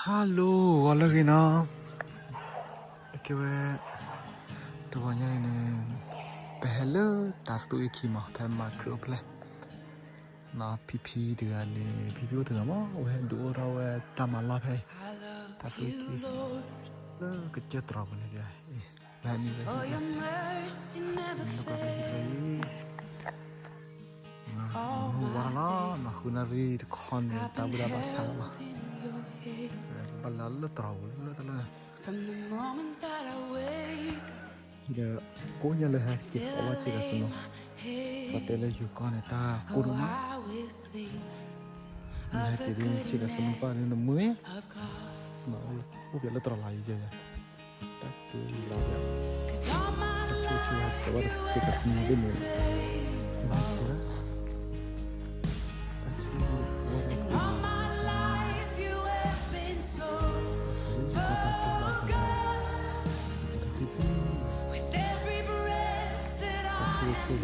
ฮัลโหลอะไรกันนะเกี่ยวกับตัวใหญ่เนี่ยเปล่าตัดตัวอีกขี้มาเป็นมาครบเลยนะพี่เดือนนี้พี่ถึงมั้งว่าดูเราตามมาลาไปตัดตัวอีกขี้แล้วก็จะตรอกเลยเดียวแบบนี้เลยแล้วก็เลยว่านะคุณนารีทุกคนตาบุดาบาสามาบัลลัลตรอกเลยตลอดเดี๋ยวกูยังเลยฮะคิดว่าจะสนุกประเดี๋ยวอยู่ก่อนตากูรู้มั้ยนี่ให้ที่ดิจะสนุกป่ะนี่น้ำมือมาโอ้เดี๋ยวเราตรอลายเยอะแต่ช่วยเราเนี่ยช่วยแต่ว่าจะสนุกด้วยมั้ยบ้าใช่ไหม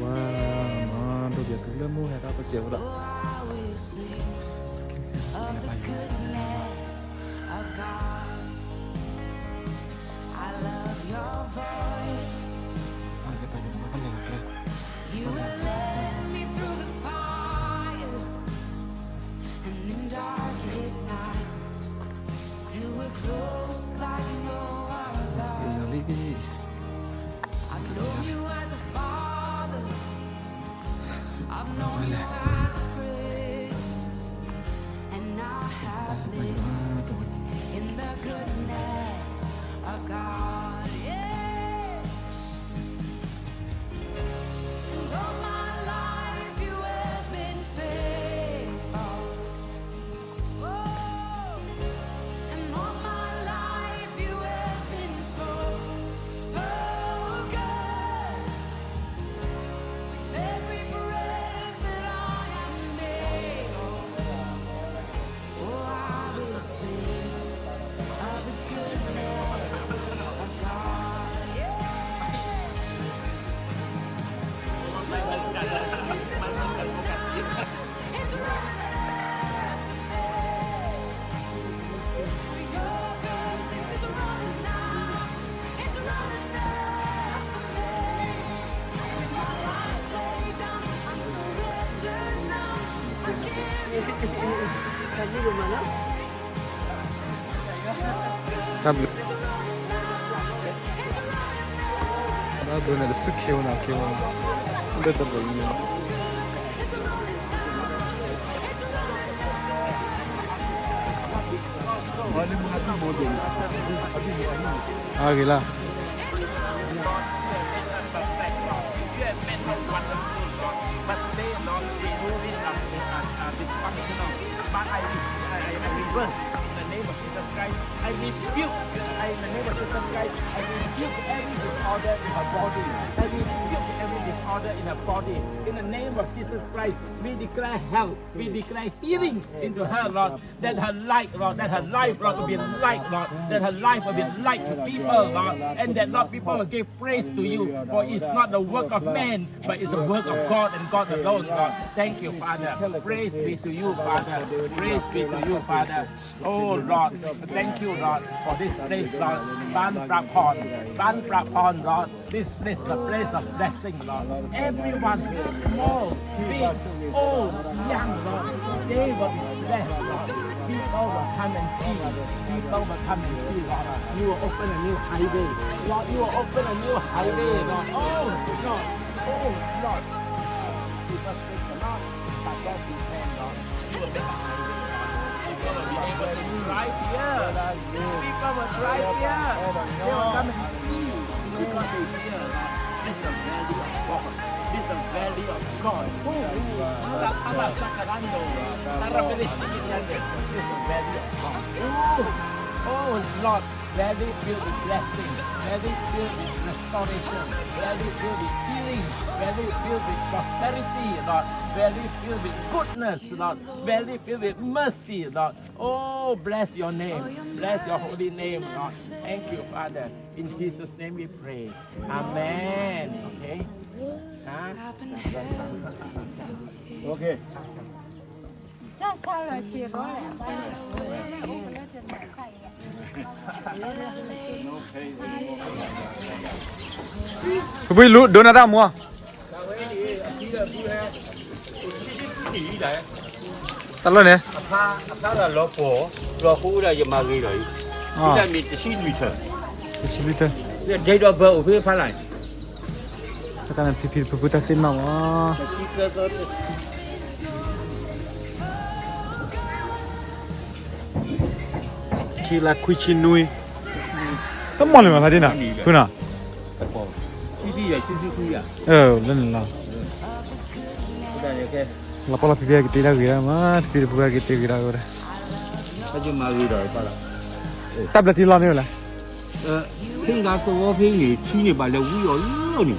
ว่ามาดูเดี๋ยวเรื่องมูให้เราไปเจอแล้วครับ나도 내가 스케오나 근데 또 뭐냐 아 gila I rebuke, in the name of Jesus Christ, I rebuke every disorder in her body. I rebuke every disorder in her body. In the name of Jesus Christ, we declare health, we declare healing into her, Lord. That her light, Lord, that her life, Lord, will be light, Lord. That her life will be light to people, Lord. And that, Lord, people will give praise to you. For it's not the work of man, but it's the work of God and God alone, Lord. Thank you, Father. Praise be to you, Father. Praise be to you, Father. Oh, Lord, thank you, Lord, for this place, Lord. Ban Prapon, Lord. This place is a place of blessing, Lord. Everyone, small, big, old, young, Lord, they will be blessed, Lord. People will come and see. People will come and see, Lord. You will open a new highway. Lord, you will open a new highway, Lord. Oh, Lord. Oh, Lord. People say cannot, but God we can, Lord. You will make a highway. People will be able to drive here. People will drive here. They will come and see because they hear. This is the valley of God. This is the valley of God. This is the valley of God. Oh Lord, valley filled with blessing, valley filled with restoration, valley filled with healing, valley filled with prosperity, Lord, valley filled with goodness, Lord, valley filled with mercy, Lord. Oh, bless your name, bless your holy name, Lord. Thank you, Father. In Jesus' name we pray. Amen. Okay. Okay. 这超了，结果两百，我那个那真的快。不会录多那大么？打了呢？他的老婆的也买给了，现在你去旅程，去旅程。这个不我会发来。Sekarang pipi berputar sinar wah. Cila kucinui. Temu le mana dina? Kuna. Cici ya, cici ku ya. Len lah. Udah ya ke. Lapor pipi kita dah gira mah, pipi buka kita gira ora. Aja mari dah pala. Tablet di lah ni lah. 听他说我陪你去你把那五药热你，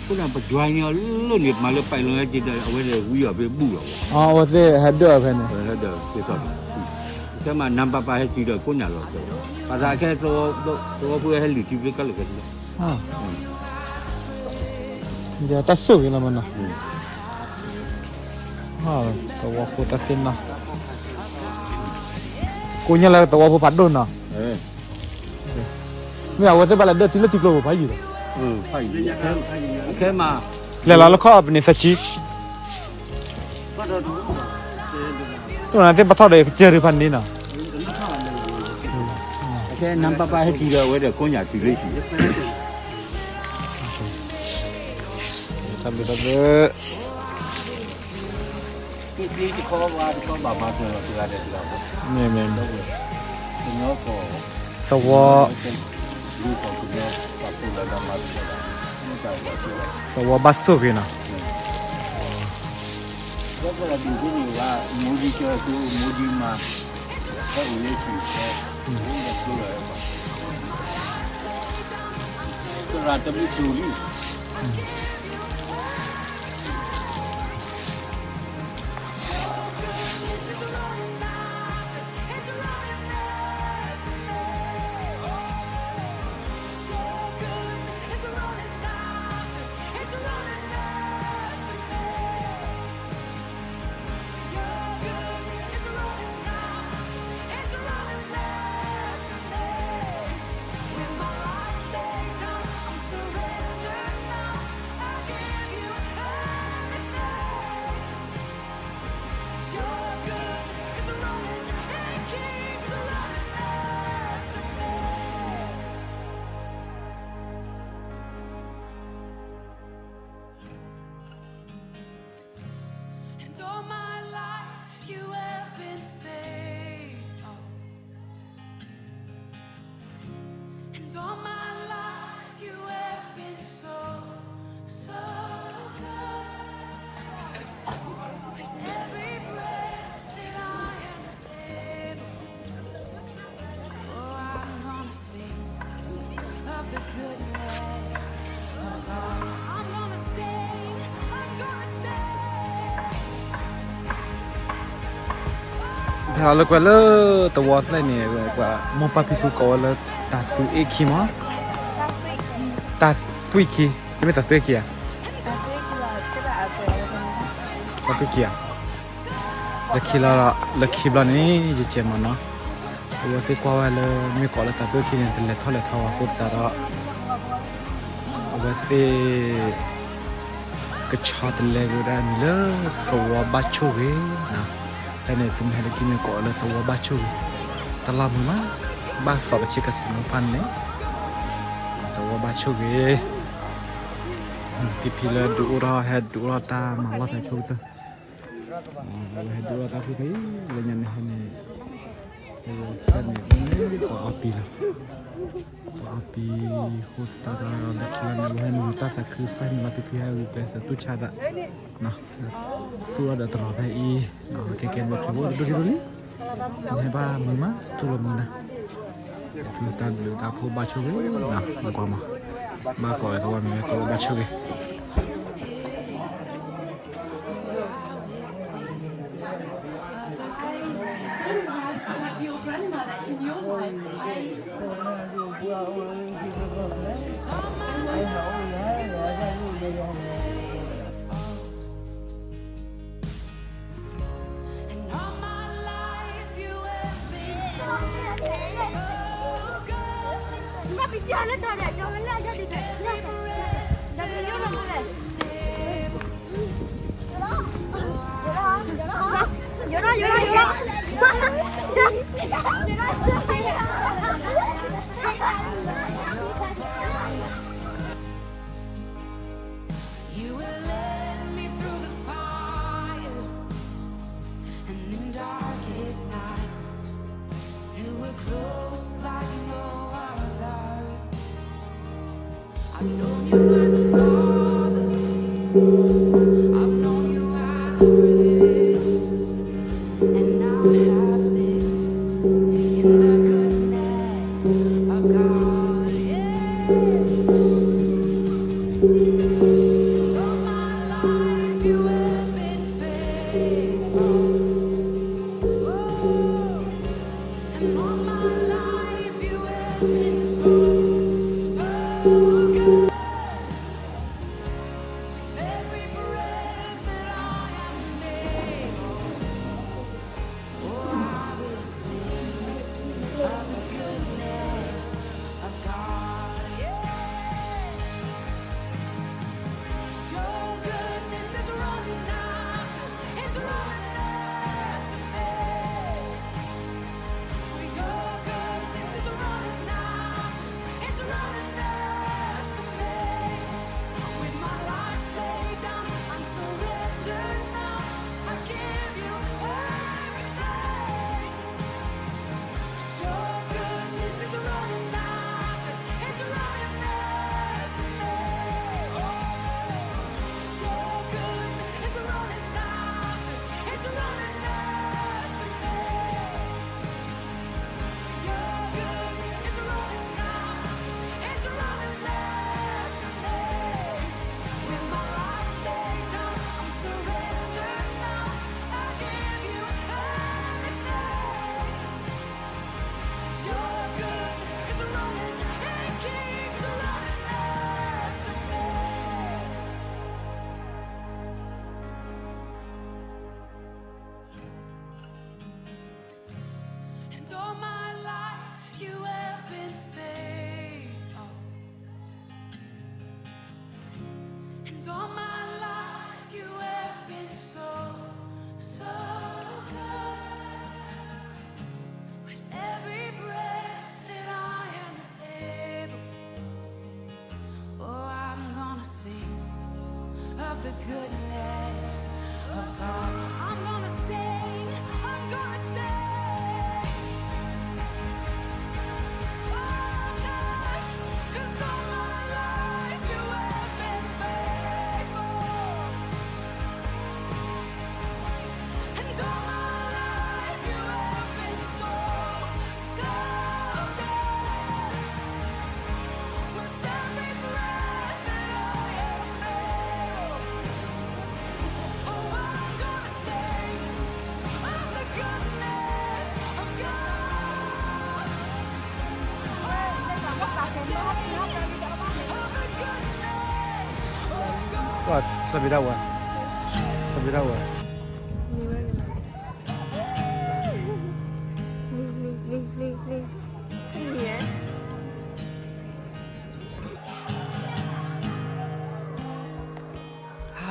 不然不专业热你把那白龙还记得我这五药被补了。Oh,我这还多少呢？还多介绍的，这嘛南爸爸还记得过年了，把他开说不会还留住这个那个的。啊。Dia tak suka lah mana. Tawa aku tak senang. Kunya lah tawa aku padon lah. Ni awak tu balik dah tiga tiga pagi dah. Pagi. Okey mah. Lalu kau apa ni saci? Tu nanti patah dah ceri pandi na. Okey nampak apa hari tiga, ada konya tiga lagi. Tabe. Ini di kau bapa tu ada tiga. Ni. Tengok kau. Tawa. Tawa basuh kena. Kalau lagi ni lah, mudi cakap tu mudi mah, tak boleh sih. Kerana tapi curi. All my life you have been so good. With every breath that I am able, oh, I'm gonna sing of the goodness of God. I'm gonna sing. Lalu kalau tawat lah ni, kalau mau pakai tu kau lah tasu eki mah, tasu eki, ni tasu eki ya? Tasu eki ya? Laki lah ni je mana? Tawat tu kau lah ni kau lah tasu eki ni terletak aku tara, tawat tu kecat lagi dah mila, tawat baca ke, nah. Tadi tu mesti lagi ni kau lah tahu baca. Dalam mana bahasa baca kesemupan ni. Tahu baca ke. Pipilah dua ta malah tak cukup tu. Dua tapi kaya lengan ni. Kan ni tak api lah. Tak api kota dah lekian ni hutan tak kesan lah pipi hari tu cara. Nah, tu ada terabai. Nah, keken buat kebun dulu ni. Ni apa mama tu lo mina. Tu tak aku baca ke. Nah, aku mah. Mak kau itu mama tu baca ke. Your grandmother in your life, and all my life you have been so good. ပြလက်ထားတယ်ကျွန်တော်လက်ရက်ဒီတယ်ဒါမျိုးတော့မလဲYou will lead me through the fire, and in darkest night, you were close like no other. I've known you as a father, I've known you as a friend, and now I have lived in the goodness of God. Yeah. And all my life you have been faithful. Oh, and all my life you have been so, so good. With every breath that I am able, oh, I will sing of the goodness of God. Yeah. Your goodness is running after, it's running after me. Your goodness is running after, it's running after me. With my life laid down, I'm surrendered now. I give you everything. Your goodness is running after, it's running after me. Your goodness is running after, it's running after me. Your goodness is running after, it's running after me. With my life laid down, I'm surrendered now. I give you everything. Your goodness is running, it keeps running after me. And all my life you have been faithful. And all my life you have been so, so good. With every breath that I am able, oh, I'm gonna sing of the goodness of God. I'm gonna sing, I'm gonna sing. Oh, 'cause all my life you have been faithful. And all my life you have been so, so good. With every breath that I am able, oh, I'm gonna sing of the goodness of God. Oh, I'm gonna sing of the goodness of God. ก็สบิดาวะสบิดาวะ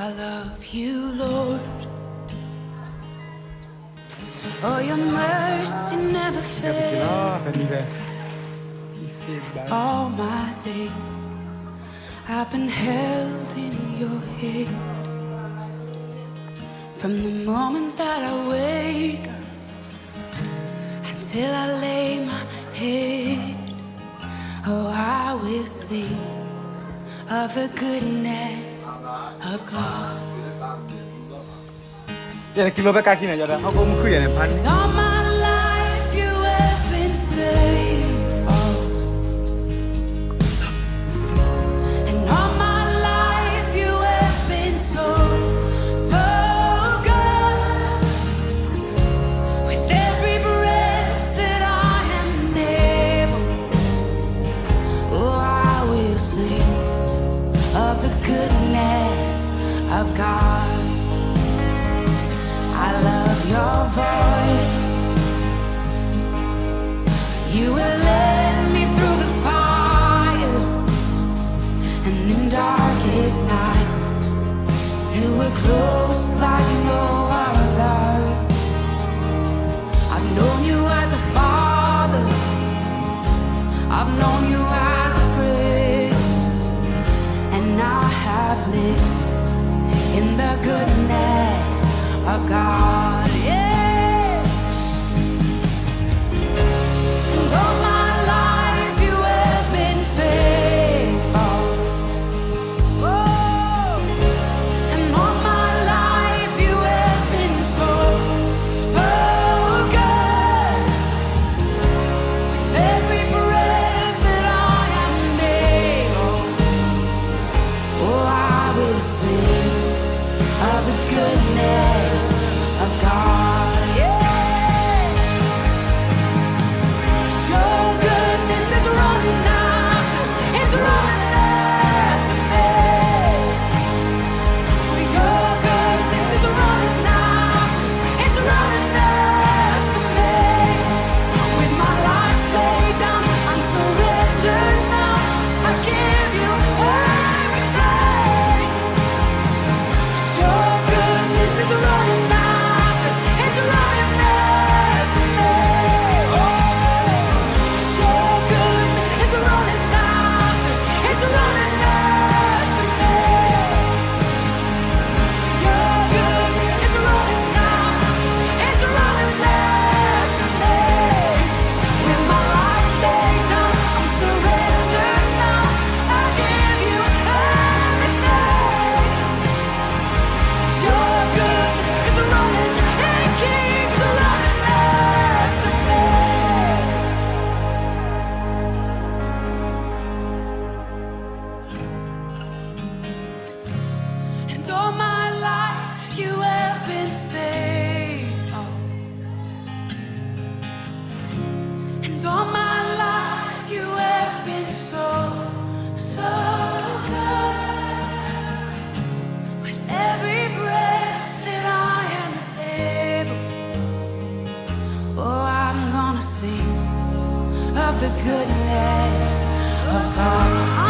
I love you, Lord. Oh, your mercy never เนาะ fails. สบิดาอีสิบา All my days I've been held in your hand. From the moment that I wake up until I lay my head, oh, I will sing of the goodness of God. เดี๋ยวกิโลไปกากินหน่อยจ้ะเอาก็มึงคุยกันในพัน 'Cause all my life you have been faithful. And all my life you have been so, so good. With every breath that I am able, oh, I will sing of the goodness of God. I love your voice. You will lead me through the fire. were close like no other. I've known you as a father, I've known you as a friend, and I have lived in the goodness of God. Yeah. And all my life you have been faithful. Oh. And all my life you have been so, so good. With every breath that I am able, oh, I will sing of the goodness of God. Yeah. Your goodness is running after, it's running after me. Your goodness is running after, it's running after me. With my life laid down, I'm surrendered now. I give you everything. Your goodness is running after, it's running after me. Your goodness is running after, it's running after me. Your goodness is running after, it's running after me. With my life laid down, I'm surrendered now. I give you everything. Your goodness is running, it keeps running after me. And all my life you have been faithful. And all my life you have been so, so good. With every breath that I am able, oh, I'm gonna sing of the goodness of God.